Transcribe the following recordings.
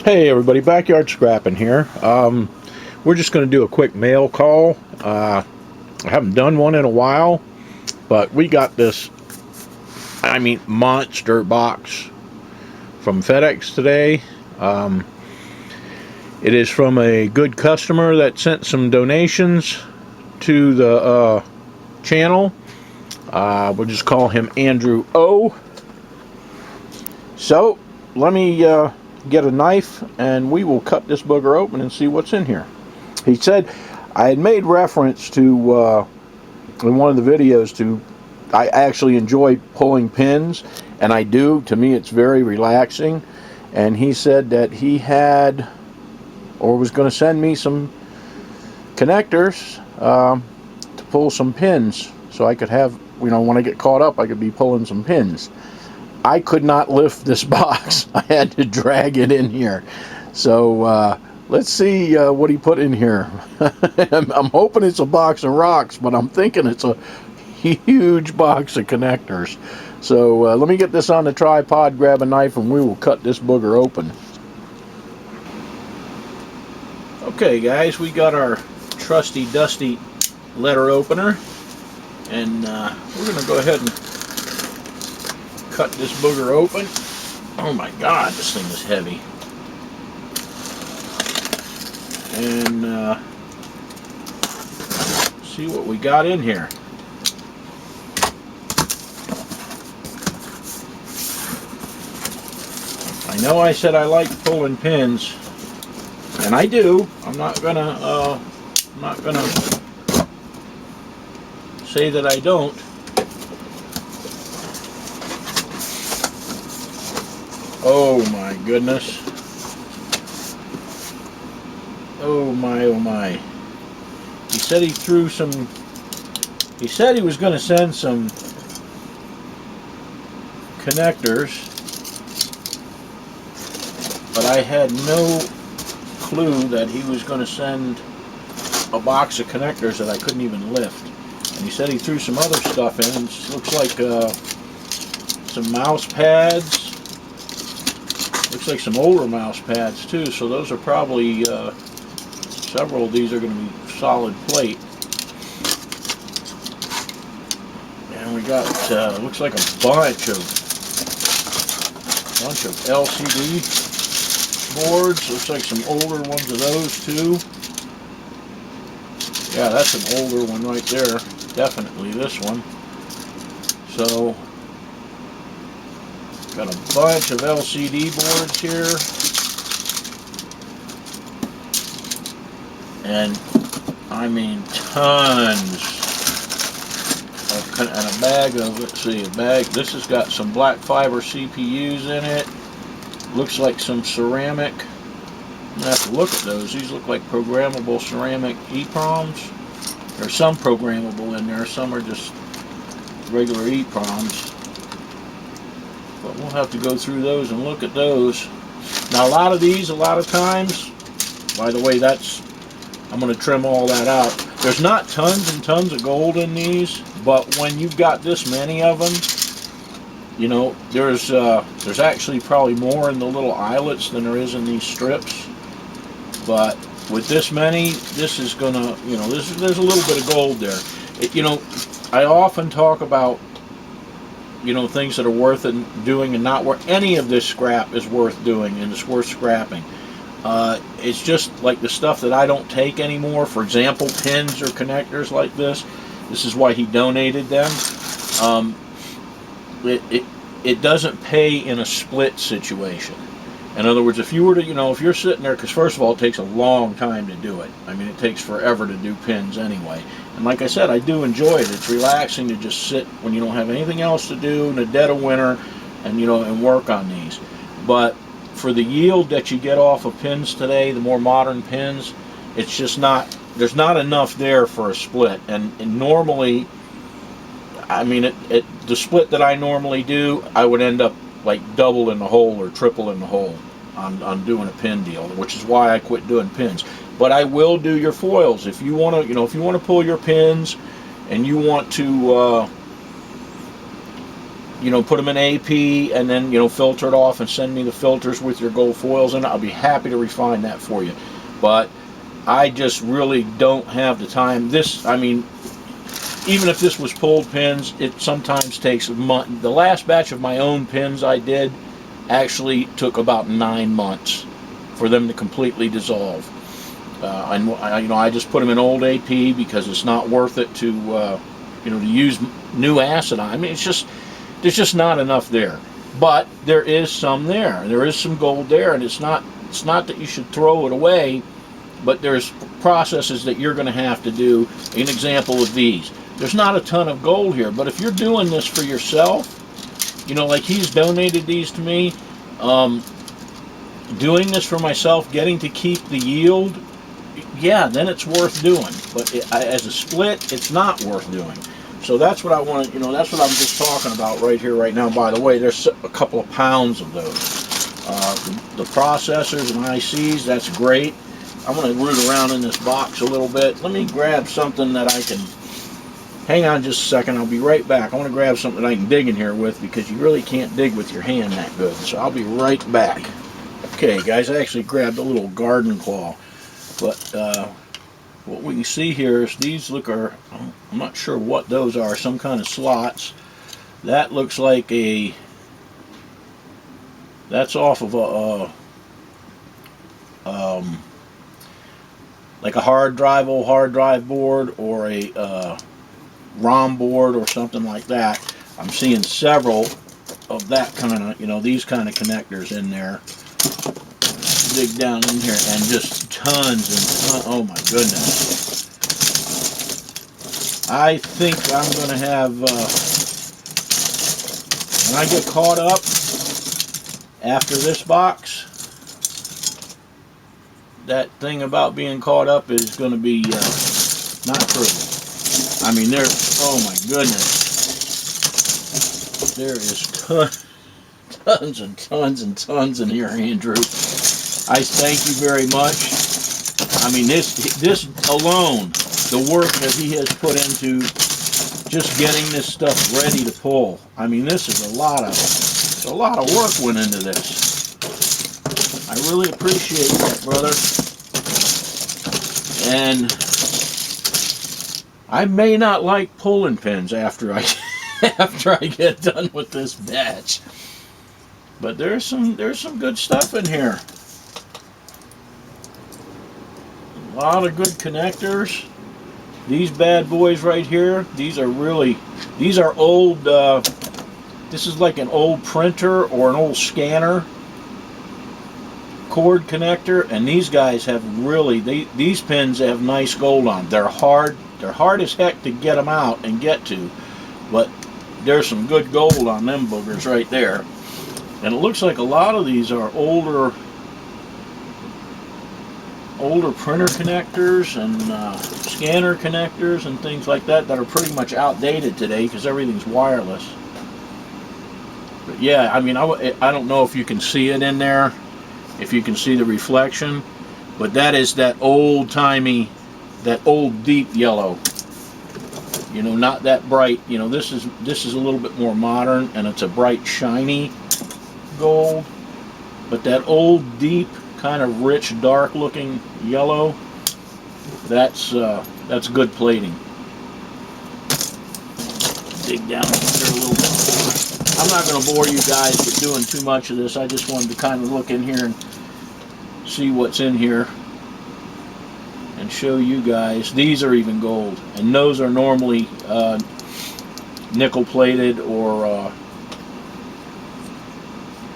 Hey everybody, backyard scrapping here. We're just going to do a quick mail call. I haven't done one in a while, but we got this, monster box from FedEx today. It is from a good customer that sent some donations to the channel. We'll just call him Andrew O. So, let me get a knife and we will cut this booger open and see what's in here. He said, I had made reference to in one of the videos to I actually enjoy pulling pins, and I do. To me it's very relaxing, and he said that he had or was going to send me some connectors to pull some pins so I could have, when I get caught up I could be pulling some pins. I could not lift this box. I had to drag it in here. So let's see what he put in here. I'm hoping it's a box of rocks, but I'm thinking it's a huge box of connectors. So let me get this on the tripod, grab a knife, and we will cut this booger open. Okay guys, we got our trusty dusty letter opener, and we're going to go ahead and cut this booger open. Oh my god, this thing is heavy. And see what we got in here. I know I said I like pulling pins, and I do. I'm not gonna say that I don't. Oh my goodness. Oh my, oh my. He said he threw some, he said he was going to send some connectors, but I had no clue that he was going to send a box of connectors that I couldn't even lift. And he said he threw some other stuff in. It looks like some mouse pads. Looks like some older mouse pads too, so those are probably, several of these are going to be solid plate. And we got, looks like a bunch of LCD boards. Looks like some older ones of those too. Yeah, that's an older one right there. Definitely this one. So, got a bunch of LCD boards here, and I mean tons of, and a bag of, let's see, a bag, this has got some black fiber CPUs in it, looks like some ceramic. I'm gonna have to look at those. These look like programmable ceramic EEPROMs. There's some programmable in there, some are just regular EEPROMs. But we'll have to go through those and look at those. Now a lot of these, a lot of times, by the way, that's, I'm going to trim all that out. There's not tons and tons of gold in these, but when you've got this many of them, there's actually probably more in the little eyelets than there is in these strips. But with this many, this is going to, there's a little bit of gold there. I often talk about things that are worth it doing and not worth. Any of this scrap is worth doing and it's worth scrapping. It's just like the stuff that I don't take anymore. For example, pins or connectors like this. This is why he donated them. It doesn't pay in a split situation. In other words, if you were to, if you're sitting there, because first of all, it takes a long time to do it. I mean, it takes forever to do pins anyway. And like I said, I do enjoy it. It's relaxing to just sit when you don't have anything else to do in the dead of winter and, and work on these. But for the yield that you get off of pins today, the more modern pins, it's just not, there's not enough there for a split. And normally, I mean, the split that I normally do, I would end up like double in the hole or triple in the hole on doing a pin deal, which is why I quit doing pins. But I will do your foils if you want to. If you want to pull your pins, and you want to you know, put them in AP and then, you know, filter it off and send me the filters with your gold foils in it, I'll be happy to refine that for you. But I just really don't have the time. This, I mean, even if this was pulled pins, it sometimes takes a month. The last batch of my own pins I did actually took about 9 months for them to completely dissolve. And you know, I just put them in old AP because it's not worth it to you know, to use new acid. I mean, it's just, there's just not enough there. But there is some there. There is some gold there, and it's not that you should throw it away, but there's processes that you're going to have to do. An example of these. There's not a ton of gold here, but if you're doing this for yourself, you know, like he's donated these to me, doing this for myself, getting to keep the yield, yeah, then it's worth doing. But as a split, it's not worth doing. So that's what I want to, you know, that's what I'm just talking about right here, right now. By the way, there's a couple of pounds of those. The processors and ICs, that's great. I'm going to root around in this box a little bit. Let me grab something that I can, hang on just a second, I'll be right back. I want to grab something I can dig in here with, because you really can't dig with your hand that good. So I'll be right back. Okay guys, I actually grabbed a little garden claw. But what we can see here is these I'm not sure what those are, some kind of slots. That looks like that's off of a like a old hard drive board, or a ROM board or something like that. I'm seeing several of that kind of, you know, these kind of connectors in there. Dig down in here, and just tons and tons. Oh my goodness. I think I'm going to have, when I get caught up after this box, that thing about being caught up is going to be not true. I mean, oh my goodness, there is tons and tons and tons in here, Andrew. I thank you very much. I mean, this alone, the work that he has put into just getting this stuff ready to pull. I mean, this is a lot of work went into this. I really appreciate that, brother. And I may not like pulling pins after I get done with this batch, but there's some good stuff in here. A lot of good connectors. These bad boys right here, these are old, this is like an old printer or an old scanner cord connector, and these guys have these pins have nice gold on. They're hard as heck to get them out and get to, but there's some good gold on them boogers right there. And it looks like a lot of these are older printer connectors and scanner connectors and things like that are pretty much outdated today because everything's wireless. But yeah, I mean, I don't know if you can see it in there, if you can see the reflection, but that is that old-timey, that old deep yellow. You know, not that bright. You know, this is a little bit more modern, and it's a bright, shiny gold. But that old deep, kind of rich, dark looking yellow, that's good plating. Dig down there a little bit. I'm not going to bore you guys with doing too much of this. I just wanted to kind of look in here and see what's in here and show you guys. These are even gold, and those are normally nickel plated, or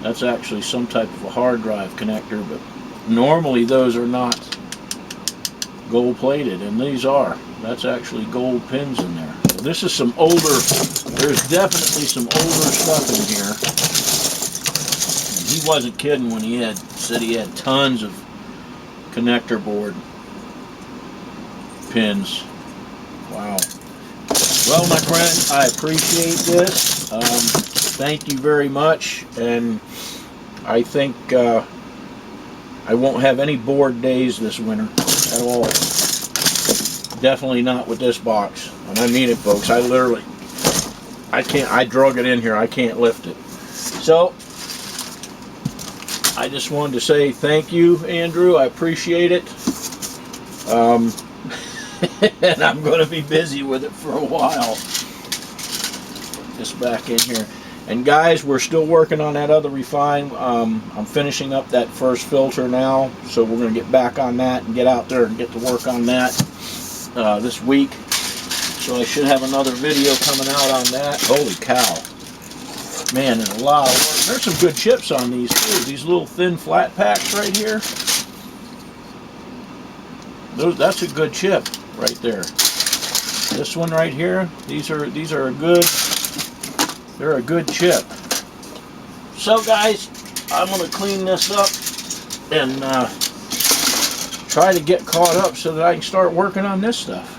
that's actually some type of a hard drive connector, but normally those are not gold plated, and these are. That's actually gold pins in there. So this is some older, there's definitely some older stuff in here. And he wasn't kidding when he said he had tons of connector board pins. Wow. Well, my friend, I appreciate this. Thank you very much, and I think I won't have any bored days this winter at all. Definitely not with this box, and I mean it, folks. I literally I can't. I drug it in here. I can't lift it. So I just wanted to say thank you, Andrew. I appreciate it. And I'm going to be busy with it for a while. Put this back in here. And guys, we're still working on that other refine. I'm finishing up that first filter now, so we're going to get back on that and get out there and get to work on that this week. So I should have another video coming out on that. Holy cow. Man, there's a lot of work. There's some good chips on these too. These little thin flat packs right here. That's a good chip right there. This one right here, these are a good, they're a good chip. So guys, I'm gonna clean this up and try to get caught up so that I can start working on this stuff.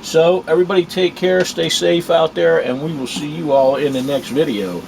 So everybody take care, stay safe out there, and we will see you all in the next video.